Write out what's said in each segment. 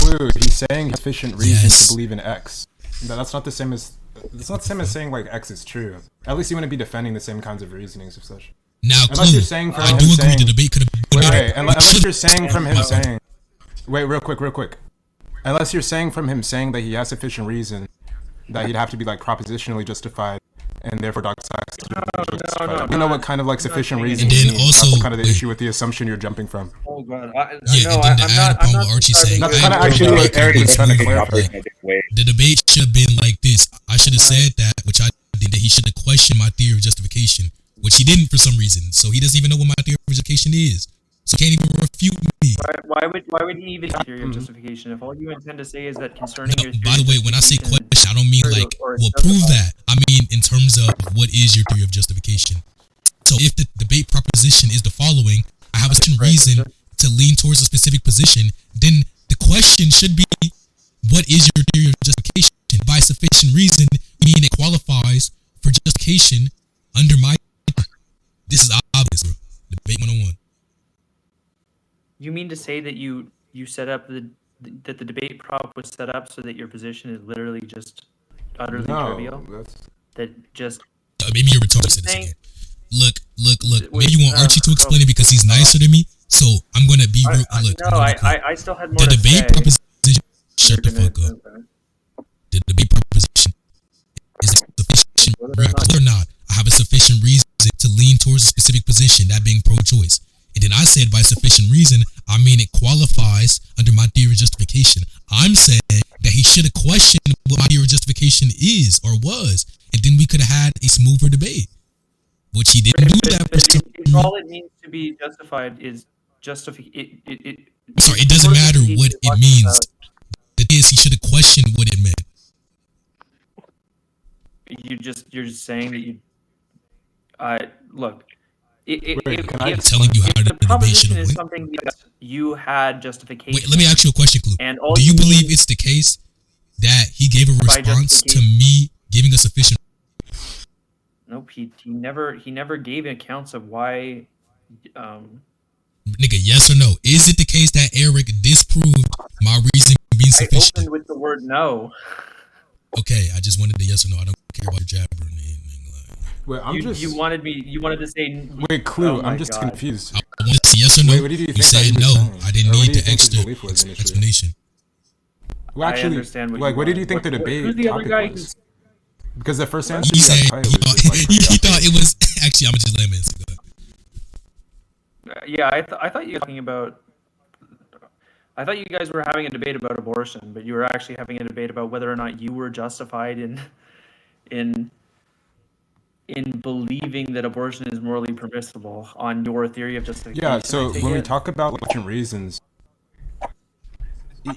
Clue, he's saying sufficient reason to believe in X. That's not the same as. It's not the same as saying like X is true. At least you wouldn't be defending the same kinds of reasonings of such. Now, unless you're saying from him saying, the debate could have been wait, unless you're saying from him saying, wait, real quick. Unless you're saying from him saying that he has sufficient reason, that he'd have to be like propositionally justified, and therefore doxastically justified. I don't know what kind of like sufficient reason. And then also, that's kind of the issue with the assumption you're jumping from. Oh god, and then to add upon what Archie saying, that's kind of actually what Erik was trying to clarify. The debate should have been like this. I should have said that, which I did, that he should have questioned my theory of justification, which he didn't for some reason. So he doesn't even know what my theory of justification is. So he can't even refute me. Why would he even theory of justification if all you intend to say is that concerning your theory? By the way, when I say question, I don't mean like, well, prove that. I mean in terms of what is your theory of justification. So if the debate proposition is the following, I have a certain reason to lean towards a specific position, then the question should be, what is your theory of justification? By sufficient reason, mean it qualifies for justification under my. This is obvious, bro. Debate 101. You mean to say that you set up that the debate prop was set up so that your position is literally just utterly trivial? That just maybe you're retarded. Look. Maybe you want Archie to explain it because he's nicer than me. So I'm gonna be real. Look, no, I still had more the to debate say. proposition. Shut the fuck up. The debate proposition is sufficient or not. I have a sufficient reason to lean towards a specific position, that being pro-choice. And then I said by sufficient reason, I mean it qualifies under my theory of justification. I'm saying that he should have questioned what my theory of justification is or was, and then we could have had a smoother debate. Which he didn't do that. All it means to be justified is justify. Sorry, it doesn't matter what it means. It is he should have questioned what it meant. You're just saying that you. Look. I'm telling you how the debate should have went. Something that you had justification. Wait, let me ask you a question, Clue. Do you believe it's the case that he gave a response to me giving a sufficient? Nope, he never gave accounts of why. Nigga, yes or no? Is it the case that Erik disproved my reason being sufficient? I opened with the word no. Okay, I just wanted the yes or no. I don't care about your jabbering. Wait, you wanted to say. Wait, Clue. I'm just confused. I wanted to say yes or no. Wait, what did you think said no. Saying? I didn't need the extra explanation. Well, actually, I understand what did you think the debate who's the other guy was? Because the first answer he said he thought it was actually. I'm gonna just let him answer. Yeah, I thought you were talking about. I thought you guys were having a debate about abortion, but you were actually having a debate about whether or not you were justified in believing that abortion is morally permissible on your theory of justification. Yeah, so when we talk about different reasons,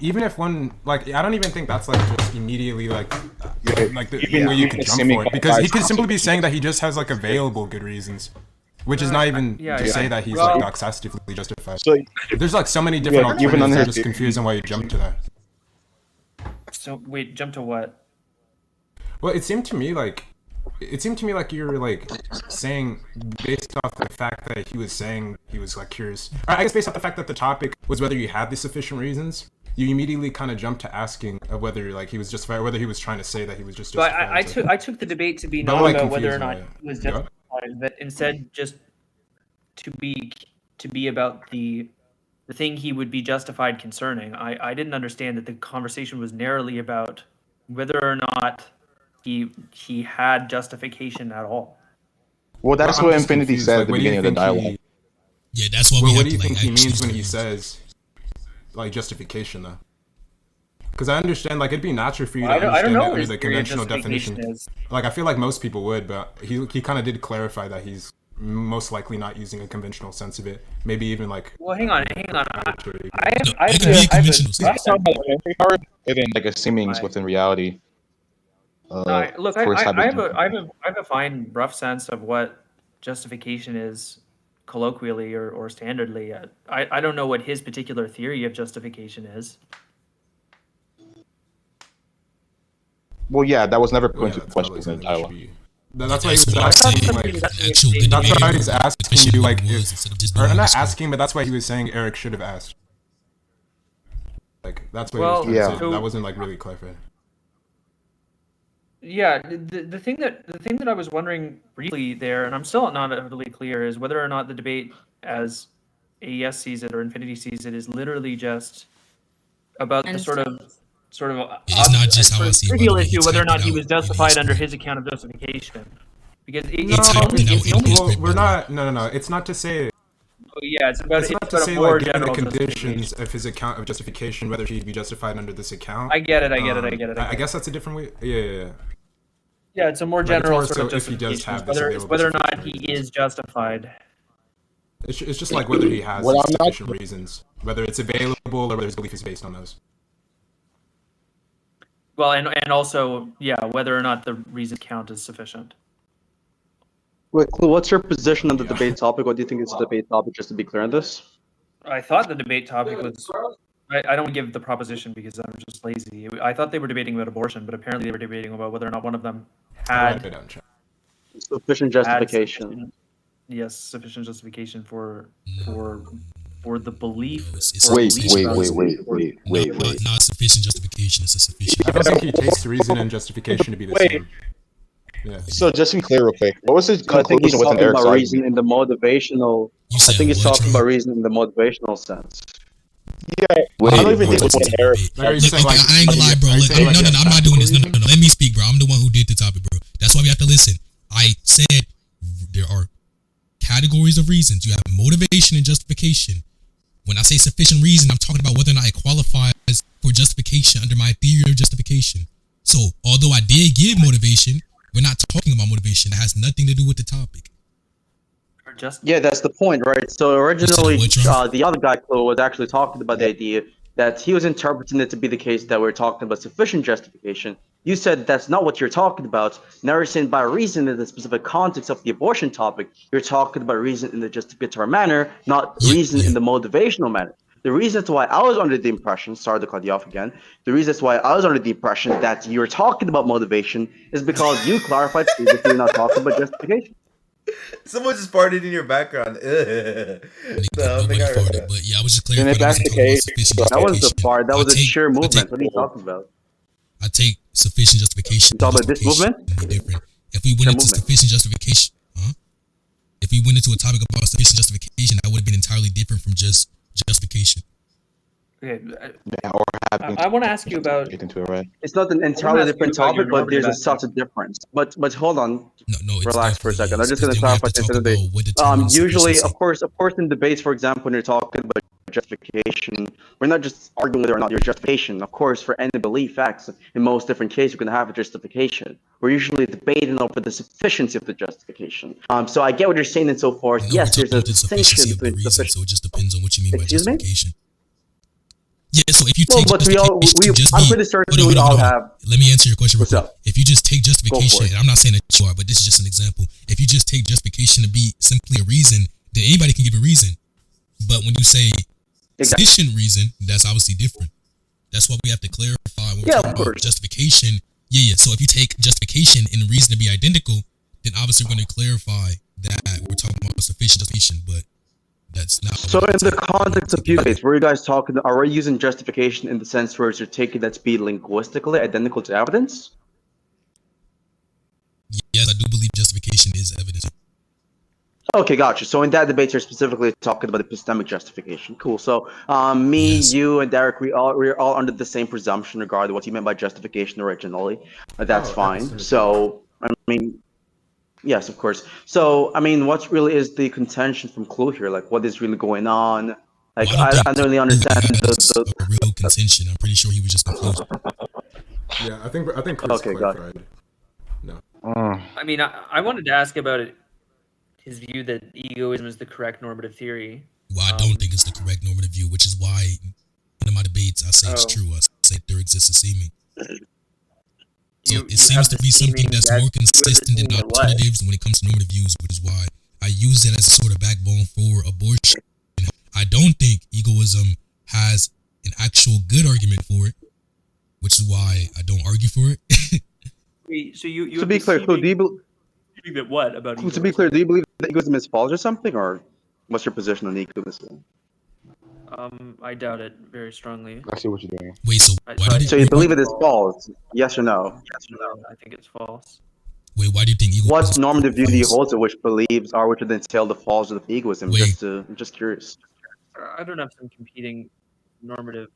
even if one, like, I don't even think that's like just immediately like the way you could jump for it, because he could simply be saying that he just has like available good reasons, which is not even to say that he's like doxastically justified. So there's like so many different alternatives. I'm just confused on why you jumped to that. So wait, jump to what? Well, it seemed to me like you were like saying, based off the fact that he was saying he was like curious. I guess based off the fact that the topic was whether you had the sufficient reasons, you immediately kind of jumped to asking of whether like he was justified, whether he was trying to say that he was just justified. So I took the debate to be not about whether or not he was justified, but instead just to be about the thing he would be justified concerning. I didn't understand that the conversation was narrowly about whether or not he had justification at all. Well, that's what Infinity said at the beginning of the dialogue. Yeah, that's what what do you think he means when he says like justification though? Because I understand like it'd be natural for you to understand that under the conventional definition. Like I feel like most people would, but he kind of did clarify that he's most likely not using a conventional sense of it. Maybe even like. Well, hang on. I have like a seemings within reality. Look, I have a fine rough sense of what justification is colloquially or standardly. I don't know what his particular theory of justification is. Well, yeah, that was never put into question in the dialogue. That's why he was asking. That's why he was asking you, like, or not asking, but that's why he was saying Erik should have asked. Like that's what he was trying to say. so- That wasn't like really clarified. Yeah, the thing that I was wondering briefly there, and I'm still not totally clear, is whether or not the debate, as AES sees it or Infinity sees it, is literally just about the sort of It's not just how I see it, by the trivial way. He issue whether or typed not it he out was in his justified under script. his account of justification. Because typed it out in his Well, script, we're by the way. not. No. It's not to say. yeah, it's about It's not to about say a more like given the general conditions justification. of his account of justification, whether he'd be justified under this account. I get it. I guess that's a different way. Yeah. Yeah, it's a more Like, general more sort so of if he does justification. have this available Whether or not sufficient he is justified. It's just like whether he has What I'm not- sufficient reasons, whether it's available or whether his belief is based on those. Well, and also, yeah, whether or not the reason count is sufficient. Wait, Clue, what's your position on the debate topic? What do you think is the debate topic, just to be clear on this? I thought the debate topic was. I don't give the proposition because I'm just lazy. I thought they were debating about abortion, but apparently they were debating about whether or not one of them I'll write it had down, chat. Sufficient justification. sufficient justification for the belief. It's or Wait, belief wait, process. wait. Not sufficient justification. It's a sufficient. I don't think he takes reason and justification to be the same. Yeah. So just to be clear, real quick, what was his I think he's conclusion within talking Eric's about reason argument? in the motivational. You I said think he's what, talking Tron? about reason in the motivational sense. Yeah, I don't even think it was Wait, Eric. wait. Like, are you Look, saying, okay, like- I ain't gonna lie, bro. are you Look, saying, like, no, a I'm not doing this. No, tactical Let me speak, bro. I'm the one who did the topic, bro. That's why we have to listen. I said there are categories of reasons. You have motivation and justification. When I say sufficient reason, I'm talking about whether or not it qualifies for justification under my theory of justification. So, although I did give motivation, we're not talking about motivation. That has nothing to do with the topic. Or just Yeah, that's the point, right? So originally, What's wrong? the other guy, Clue, was actually talking about the idea that he was interpreting it to be the case that we're talking about sufficient justification. You said that's not what you're talking about. Now you're saying by reason in the specific context of the abortion topic, you're talking about reason in the justificatory manner, not reason in the motivational manner. The reason why I was under the impression, sorry to cut you off again, the reason why I was under the impression that you're talking about motivation is because you clarified previously you're not talking about justification. Someone just farted in your background. Ugh. No, I Nobody think I heard farted, that. but yeah, I was just Then clarifying. if that's the case, That was the part. That was a sheer movement. What are you talking about? I take sufficient justification. You talking about this justification movement? to be different. If we went Sheer into movement. sufficient justification, if we went into a topic about sufficient justification, that would have been entirely different from just justification. okay. Yeah, or having I want to ask you about. into it, right? It's not an entirely ask you different about your topic, but there's normative such a difference. But hold on, No, it's relax for a definitely second. I'm is, just going 'cause to then we have clarify to talk something today. about what determines Usually, sufficiency. of course, in debates, for example, when you're talking about justification, we're not just arguing whether or not your justification. Of course, for any belief facts, in most different cases, you're going to have a justification. We're usually debating over the sufficiency of the justification. So I get what you're saying in so far. No, Yes, we're there's talking a about the sufficiency distinction of the between reason, sufficient. so it just depends on what you mean by Excuse me? justification. Yeah, so if you Well, take but justification, I'm pretty certain we all have. Let me answer your question real What's quick. up? If you just take justification, it. and I'm not saying that you are, but this is just an example. If you just take justification to be simply a reason, then anybody can give a reason. But when you say Exactly. sufficient reason, that's obviously different. That's why we have to clarify when we're Yeah, talking of about course. justification. Yeah. So if you take justification and reason to be identical, then obviously we're going to clarify that we're talking about sufficient justification, but that's not. So in the context of debates, were you guys talking, are we using justification in the sense where you're taking that to be linguistically identical to evidence? Yes, I do believe justification is evidence. Okay, gotcha. So in that debate, you're specifically talking about epistemic justification. Cool. So me, Yes. you, and Derek, we're all under the same presumption regarding what you meant by justification originally. That's Oh, fine. epistemic. So I mean, yes, of course. So I mean, what really is the contention from Clue here? Like, what is really going on? Like, Well, I don't really understand that's the a real contention. I'm pretty sure he was just confused. Yeah, I think Chris Okay, got it. clarified. No. I mean, I wanted to ask about it, his view that egoism is the correct normative theory. Well, I don't think it's the correct normative view, which is why in my debates I say it's Oh. true. I say there exists a seeming. So You it seems have to the be something seeming that's that more you have the consistent than seeming that what? alternatives when it comes to normative views, which is why I use it as a sort of backbone for abortion. I don't think egoism has an actual good argument for it, which is why I don't argue for it. Wait, so you to be clear, Clue, do you seeming that what about to be clear, do you believe that egoism is false or something, or what's your position on egoism? I doubt it very strongly. I see what you're doing. Wait, so So you believe it is false? Yes or no? I think it's false. Wait, why do you think egoism? What normative view do you false? hold to which believes or which would entail the falls of egoism? Wait. I'm just curious. I don't have some competing normative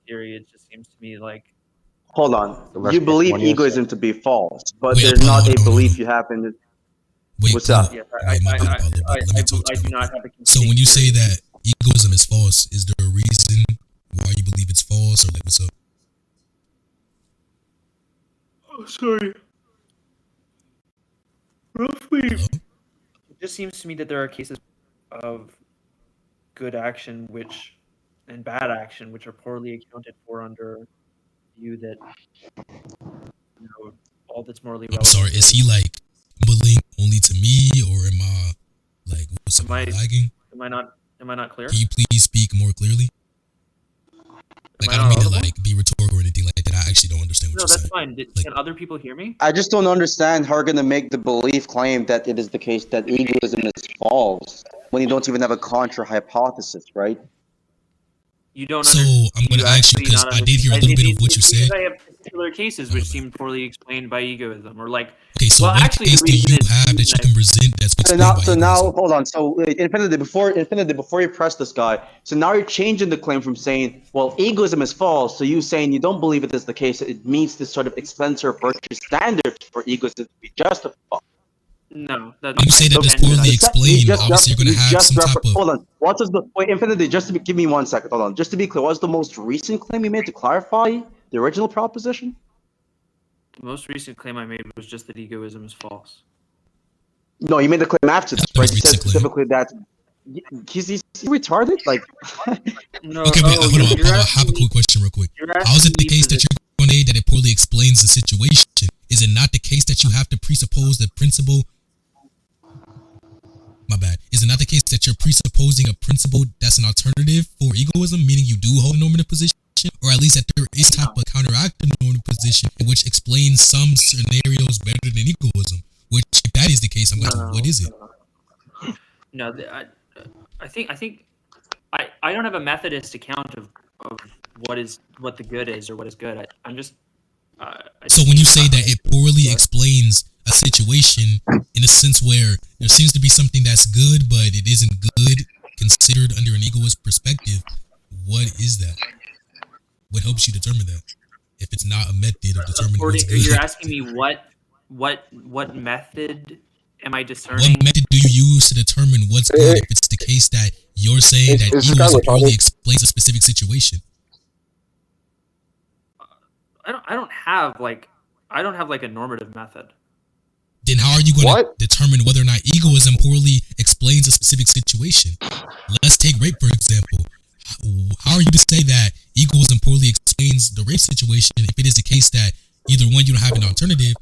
theory. It just seems to me like. Hold on. The You rest believe one you egoism to be false, but Wait, there's not a hold on. belief you have in it. Wait, What's up? Yes, wait, my bad, Paulo, but let me talk to I you do real not quick. have a So when competing you say theory. that egoism is false, is there a reason why you believe it's false, or like what's up? Oh, sorry. Roughly. Hello? It just seems to me that there are cases of good action and bad action which are poorly accounted for under view that all that's morally I'm relevant. sorry, is he like mumbling only to me, or am I like what's up? Am I lagging? Am I not clear? Can you please speak more clearly? Like I don't mean to like be rhetorical or anything like that. I actually don't understand what No, you're that's saying. fine. Can other people hear me? I just don't understand how you're going to make the belief claim that it is the case that egoism is false when you don't even have a contra hypothesis, right? You don't. So I'm going to ask you because I did hear a little bit of what you said. I have particular cases which seem poorly explained by egoism, or like. Okay, so what case do you have that you can present that's explained by egoism? So now, hold on. So Infinity, before you press this guy, so now you're changing the claim from saying, well, egoism is false, so you saying you don't believe it is the case, it meets this sort of explanatory virtue standard for egoism to be justified. No, you say that it's poorly explained. Obviously, you're going to have some type of. Hold on. What is the wait? Infinity. Give me 1 second. Hold on. Just to be clear, what's the most recent claim you made to clarify the original proposition? The most recent claim I made was just that egoism is false. No, you made the claim after this, right? You said specifically that he's retarded. Like. No. Okay, wait. Hold on. I have a quick question, real quick. How is it the case that you're going to say that it poorly explains the situation? Is it not the case that you have to presuppose the principle? My bad. Is it not the case that you're presupposing a principle that's an alternative for egoism, meaning you do hold a normative position, or at least that there is type of counteractive normative position which explains some scenarios better than egoism? Which, if that is the case, I'm going to. What is it? No, I think I don't have a Methodist account of what the good is or what is good. I'm just. So when you say that it poorly explains a situation in a sense where there seems to be something that's good, but it isn't good considered under an egoist perspective, what is that? What helps you determine that? If it's not a method of determining what's good. You're asking me what method am I discerning? What method do you use to determine what's good if it's the case that you're saying that egoism poorly explains a specific situation? I don't have like a normative method. Then how are you going to determine whether or not egoism poorly explains a specific situation? Let's take rape, for example. How are you to say that egoism poorly explains the rape situation if it is the case that either one, you don't have an alternative,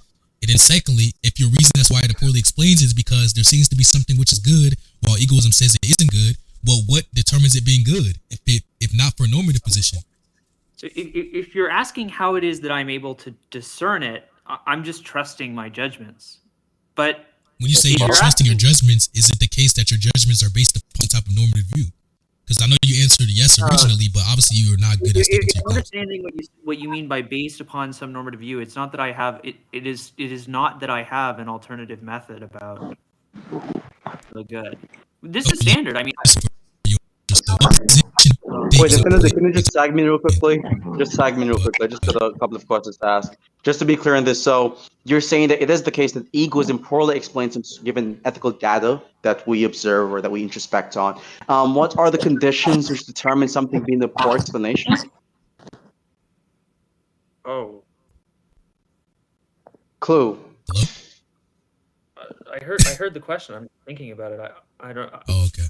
and then secondly, if your reason that's why it poorly explains is because there seems to be something which is good while egoism says it isn't good, well, what determines it being good if not for a normative position? So if you're asking how it is that I'm able to discern it, I'm just trusting my judgments. But when you say you're trusting your judgments, is it the case that your judgments are based upon type of normative view? Because I know you answered yes originally, but obviously you're not good at sticking to your understanding what you mean by based upon some normative view. It's not that I have it is not that I have an alternative method about the good. This is standard. I mean. Wait, can you just tag me real quickly? Just tag me real quickly. I just got a couple of questions to ask. Just to be clear on this, so you're saying that it is the case that egoism poorly explains some given ethical data that we observe or that we introspect on. What are the conditions which determine something being the poor explanation? Oh. Clue. Hello? I heard the question. I'm thinking about it. I don't. Oh, okay.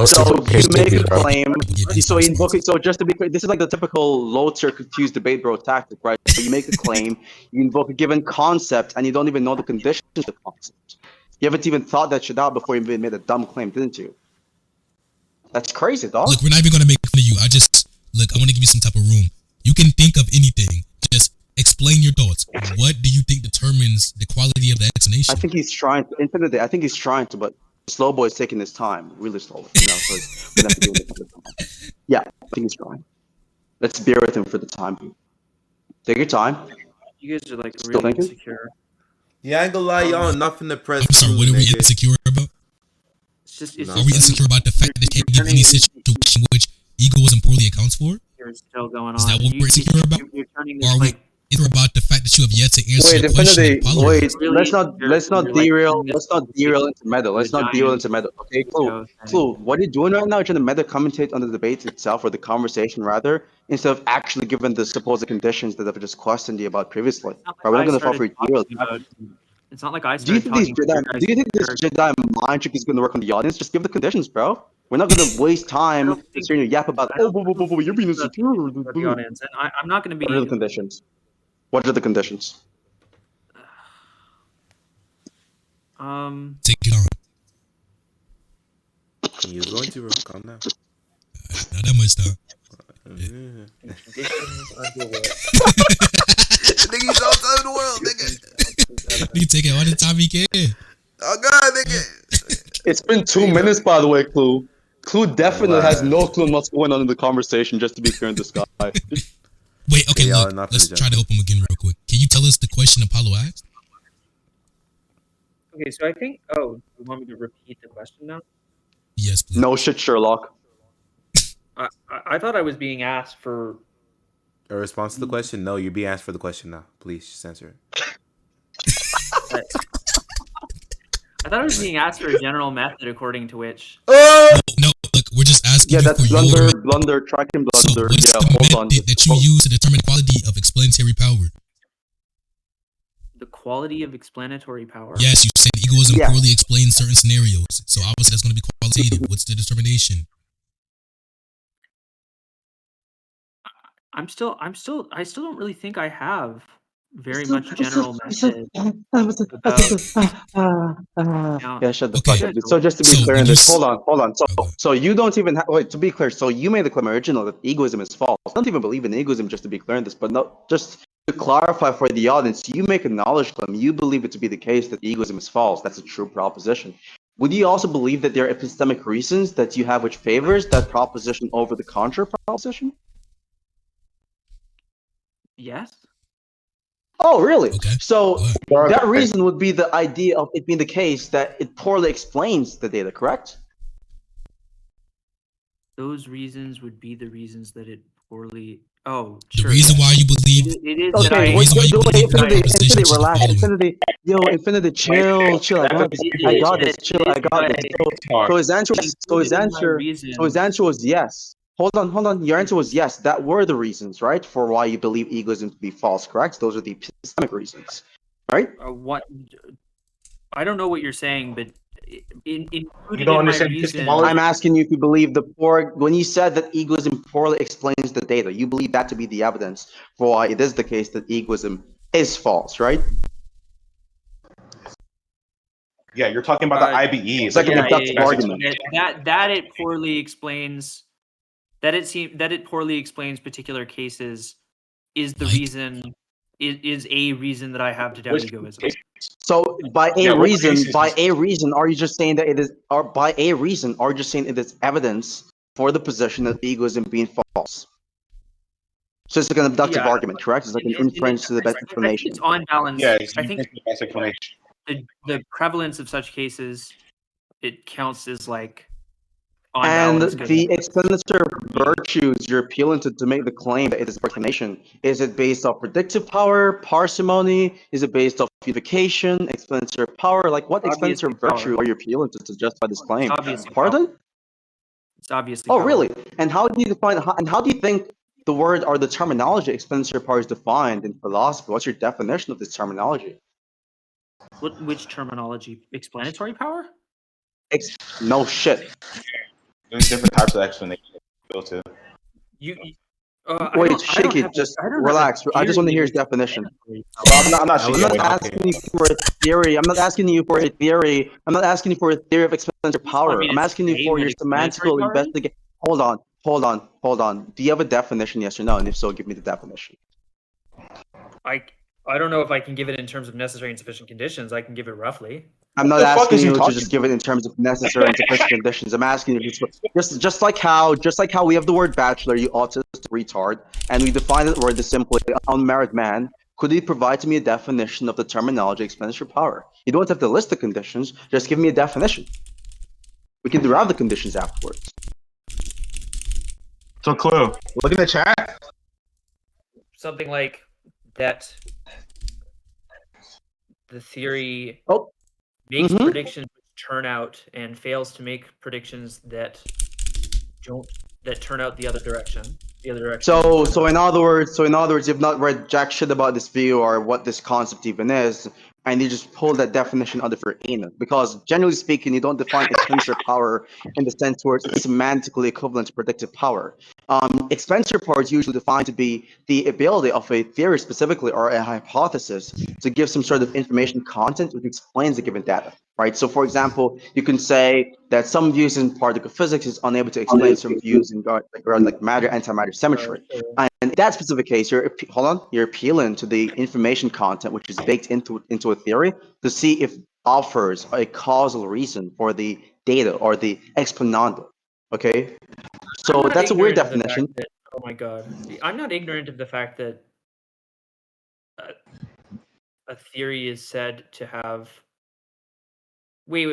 So you make a claim. So just to be clear, this is like the typical loads or confused debate bro tactic, right? So you make a claim, you invoke a given concept, and you don't even know the conditions of the concept. You haven't even thought that shit out before you even made a dumb claim, didn't you? That's crazy, dog. Look, we're not even gonna make fun of you. I want to give you some type of room. You can think of anything. Just explain your thoughts. What do you think determines the quality of the explanation? I think he's trying to. Infinity. I think he's trying to, but Slow boy is taking his time, really slow. So we're gonna have to do it. think he's trying. Let's bear with him for the time being. Take your time. You guys are like Still really thinking? insecure. Yeah, I ain't gonna lie, y'all. Nothing to press. I'm sorry, what are we insecure about? It's No. Are we insecure about the fact that they can't give any situation which egoism poorly accounts for? You're still going on. Is that what we're insecure about? You're turning Or this are we like insecure about the fact that you have yet to answer Wait, the question and Infinity. apologize? Wait, Really, let's not you're like derail. turning this Let's not derail into meta. Let's not derail into meta. Okay, ego Clue. What are you doing right now? You're trying to meta commentate on the debate itself, or the conversation rather, instead of actually giving the supposed conditions that I've just questioned you about previously. It's not like Right, we're not I gonna fall started for derail. talking about- It's not like I Do you started think these talking. Jedi? Do you think this Jedi mind trick is gonna work on the audience? Just give the conditions, bro. We're not gonna waste time hearing you yap about. Oh, you're being insecure. For the audience, and I'm not going to What are the be. conditions? What are the conditions? Take it on. He's going to calm down. Not that much though. Nigga, he's all time in the world, nigga. You take it all the time he can. Oh god, nigga. It's been 2 minutes, by the way, Clue. Clue definitely has no clue on what's going on in the conversation, just to be clear in this guy. Wait, okay, Yeah, look. not Let's for the try to help him again real quick. Can you tell us the question Apollo asked? Okay, so I think. Oh, you want me to repeat the question now? Yes, please. No shit, Sherlock. I thought I was being asked for. A response to the question? No, you're being asked for the question now. Please just answer it. I thought I was being asked for a general method according to which. No, look, we're just asking Yeah, you that's for your... blunder, tracking So blunder. what's Yeah, the hold on. method that you use to determine the quality of explanatory power? The quality of explanatory power. Yes, you said egoism Yeah. poorly explains certain scenarios. So obviously that's going to be qualitative. What's the determination? I still don't really think I have very much general method. Yeah, shut the Okay, fuck up. So just to be so clear when in you this, hold on. Okay. So you don't even wait, to be clear, so you made the claim original that egoism is false. I don't even believe in egoism, just to be clear in this, but no, just to clarify for the audience, you make a knowledge claim. You believe it to be the case that egoism is false. That's a true proposition. Would you also believe that there are epistemic reasons that you have which favors that proposition over the contra proposition? Yes. Oh, really? Okay. So Go that reason would be the idea of it being the case that it poorly explains the data, correct? Those reasons would be the reasons that it poorly. Oh, The sure. reason why you believe... It is Look, that Okay, the I. reason why you believe in the Infinity, proposition is the relax. following. Infinity, Infinity, chill. I got this. Chill, I got this. So his answer was yes. Hold on. Your answer was yes. That were the reasons, right, for why you believe egoism to be false, correct? Those are the epistemic reasons, right? What? I don't know what you're saying, but included You don't in my understand reason. epistemology? I'm asking you if you believe when you said that egoism poorly explains the data, you believe that to be the evidence for why it is the case that egoism is false, right? Yeah, you're talking about the IBE. It's like a deductive argument. That it poorly explains. That it poorly explains particular cases is the reason. Is a reason that I have to doubt egoism. So by a what reason, cases? are you just saying that it is, or by a reason, are you just saying it is evidence for the position of egoism being false? So it's like an abductive argument, correct? It's like an inference to the best I think explanation. it's on balance. Yeah, I think the best explanation. the prevalence of such cases, it counts as like on And balance. good. the explanatory virtues you're appealing to make the claim that it is explanation, is it based off predictive power, parsimony? Is it based off unification, explanatory power? Like what explanatory Obviously virtue power. are you appealing to justify this claim? Obviously Pardon? It's obviously. Oh, power. really? And how do you define? And how do you think the word or the terminology explanatory power is defined in philosophy? What's your definition of this terminology? Which terminology? Explanatory power? No shit. There's different types of explanation built to. Wait, Shaky, just relax. I just want to hear his definition. I'm not I'm not asking you for a theory. I'm not asking you for a theory. I'm not asking you for a theory of explanatory power. I'm asking you for your semantical investigation. Hold on. Do you have a definition, yes or no? And if so, give me the definition. I don't know if I can give it in terms of necessary and sufficient conditions. I can give it roughly. I'm not asking you to just give it in terms of necessary and sufficient conditions. I'm asking you just like how we have the word bachelor, you autistic retard, and we define the word as simply unmarried man. Could you provide to me a definition of the terminology expenditure power? You don't have to list the conditions. Just give me a definition. We can derive the conditions afterwards. So, Clue, look in the chat. Something like that. The theory makes predictions which turn out and fails to make predictions that turn out the other direction. So in other words, you've not read jack shit about this view or what this concept even is, and you just pull that definition out of your anus. Because generally speaking, you don't define expenditure power in the sense where it's semantically equivalent to predictive power. Expenditure power is usually defined to be the ability of a theory specifically or a hypothesis to give some sort of information content which explains the given data. Right. So, for example, you can say that some views in particle physics is unable to explain some views in regard like matter antimatter symmetry. And in that specific case, you're appealing to the information content which is baked into a theory to see if it offers a causal reason for the data or the explanando. Okay. So that's a weird definition. Oh my god, I'm not ignorant of the fact that a theory is said to have. Wait.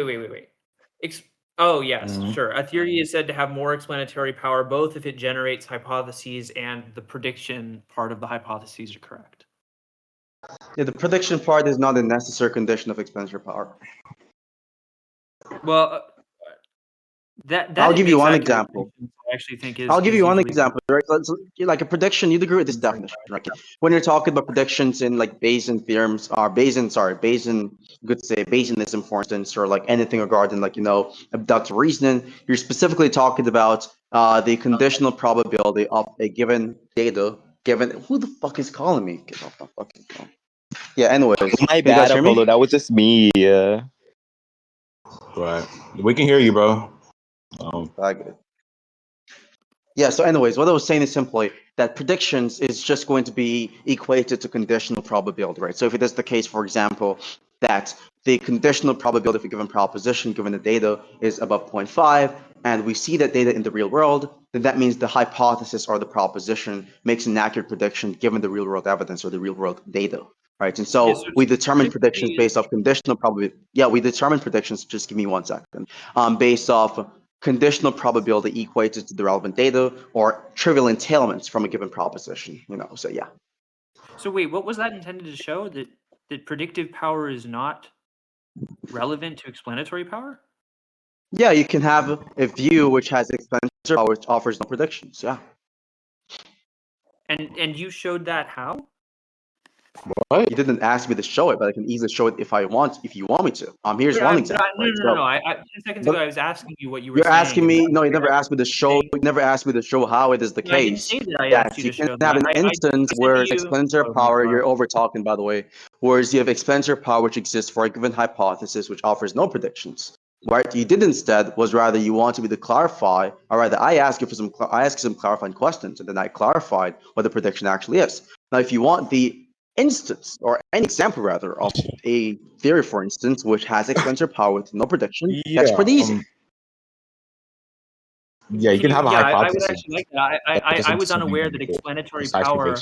Oh, yes, sure. A theory is said to have more explanatory power, both if it generates hypotheses and the prediction part of the hypotheses are correct. Yeah, the prediction part is not a necessary condition of expenditure power. Well, that I'll give you one example. I actually think is. I'll give you one example, right? Like a prediction, you'd agree with this definition, right? When you're talking about predictions in like Bayesian theorems, or Bayesianism, for instance, or like anything regarding like abductive reasoning, you're specifically talking about the conditional probability of a given data. Given who the fuck is calling me? Get off my fucking phone. Yeah. Anyways, my bad, Apollo. That was just me. Right. We can hear you, bro. Yeah, so anyways, what I was saying is simply that predictions is just going to be equated to conditional probability, right? So if it is the case, for example, that the conditional probability of a given proposition, given the data, is above 0.5, and we see that data in the real world, then that means the hypothesis or the proposition makes an accurate prediction given the real world evidence or the real world data, right? And so we determine predictions based off conditional probability. Yeah, we determine predictions, just give me 1 second, based off conditional probability equated to the relevant data or trivial entailments from a given proposition, so yeah. So wait, what was that intended to show? That predictive power is not relevant to explanatory power? Yeah, you can have a view which has explanatory power which offers no predictions, yeah. And you showed that how? What? You didn't ask me to show it, but I can easily show it if you want me to. Here's one example. No. 10 seconds ago, I was asking you what you were saying. You're asking me. No, you never asked me to show. You never asked me to show how it is the case. I didn't say that I asked you to show. You can have an instance where explanatory power. You're over talking, by the way. Whereas you have explanatory power which exists for a given hypothesis which offers no predictions. What you did instead was rather you wanted me to clarify, or rather I asked you some clarifying questions, and then I clarified what the prediction actually is. Now, if you want the instance or any example rather of a theory, for instance, which has explanatory power with no prediction, that's pretty easy. Yeah, you can have a hypothesis. I would actually like that. I was unaware that explanatory power.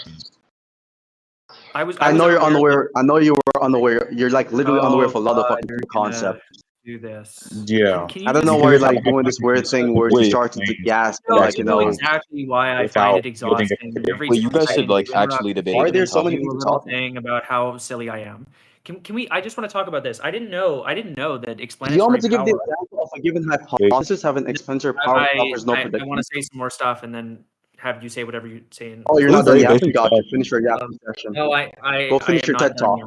I know you're unaware. I know you were unaware. You're like literally unaware of a lot of fucking concepts. Do this. Yeah. I don't know why you're like doing this weird thing where you start to gasp. No, like, exactly why I find it exhausting. Wait, you guys should like actually debate. Why are there so many people talking about how silly I am? Can we? I just want to talk about this. I didn't know that explanatory. You want me to give the example of a given hypothesis having explanatory power offers no prediction? I want to say some more stuff and then have you say whatever you're saying. Oh, you're not done yapping? Gotcha. Finish your yapping session. No, go finish your TED talk.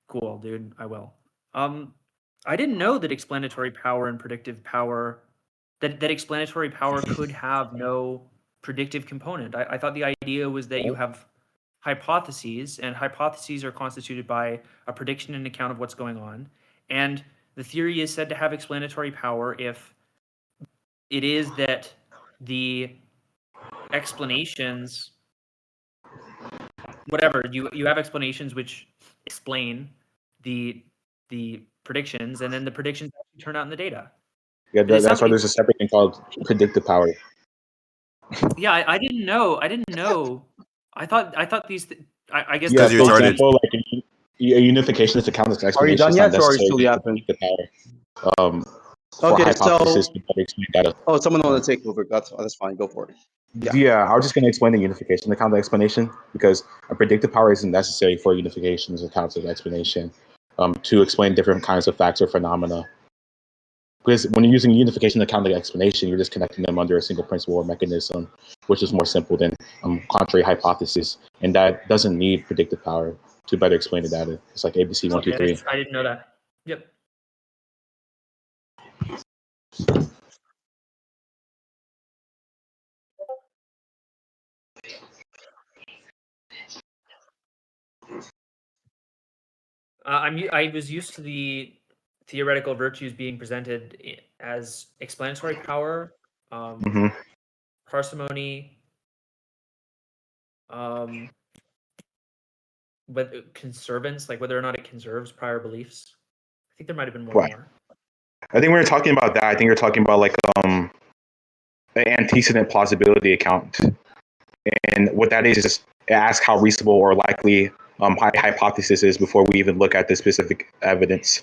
Cool, dude. I will. I didn't know that explanatory power and predictive power, that explanatory power could have no predictive component. I thought the idea was that you have hypotheses, and hypotheses are constituted by a prediction and account of what's going on. And the theory is said to have explanatory power if it is that the explanations whatever, you have explanations which explain the predictions, and then the predictions actually turn out in the data. Yeah, that's why there's a separate thing called predictive power. Yeah, I didn't know. I thought these. I guess. Yeah, for example, like a unification is a countless explanation. Are you done yet, or are you necessary still to yapping? predict the power. For Okay, hypothesis so to better explain data. oh, someone want to take over. That's fine. Go for it. Yeah, I was just going to explain the unification account of explanation because a predictive power isn't necessary for unification as accounts of explanation to explain different kinds of facts or phenomena. Because when you're using unification account of explanation, you're just connecting them under a single principle or mechanism, which is more simple than contrary hypothesis, and that doesn't need predictive power to better explain the data. It's like ABC 1, 2, 3. I didn't know that. Yep. I was used to the theoretical virtues being presented as explanatory power, parsimony, but conservance, like whether or not it conserves prior beliefs. I think there might have been one more. I think we were talking about that. I think you're talking about like an antecedent plausibility account, and what that is just ask how reasonable or likely hypothesis is before we even look at the specific evidence.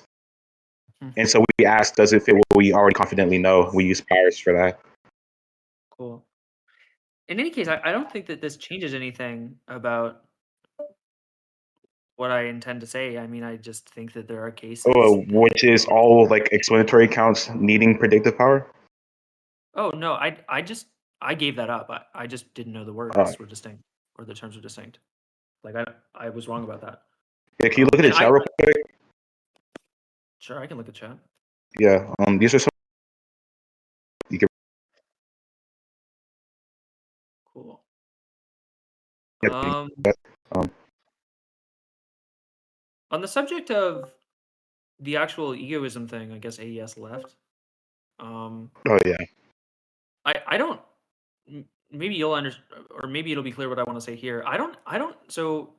And so we ask, does it fit what we already confidently know? We use priors for that. Cool. In any case, I don't think that this changes anything about what I intend to say. I mean, I just think that there are cases. Which is all like explanatory accounts needing predictive power? Oh, no, I gave that up. I just didn't know the words were distinct, or the terms were distinct. Like I was wrong about that. Yeah, can you look at the chat real quick? Sure, I can look at chat. Yeah, these are some. You can. Cool. On the subject of the actual egoism thing, I guess AES left. Oh yeah. I don't. Maybe you'll understand, or maybe it'll be clear what I want to say here. I don't. So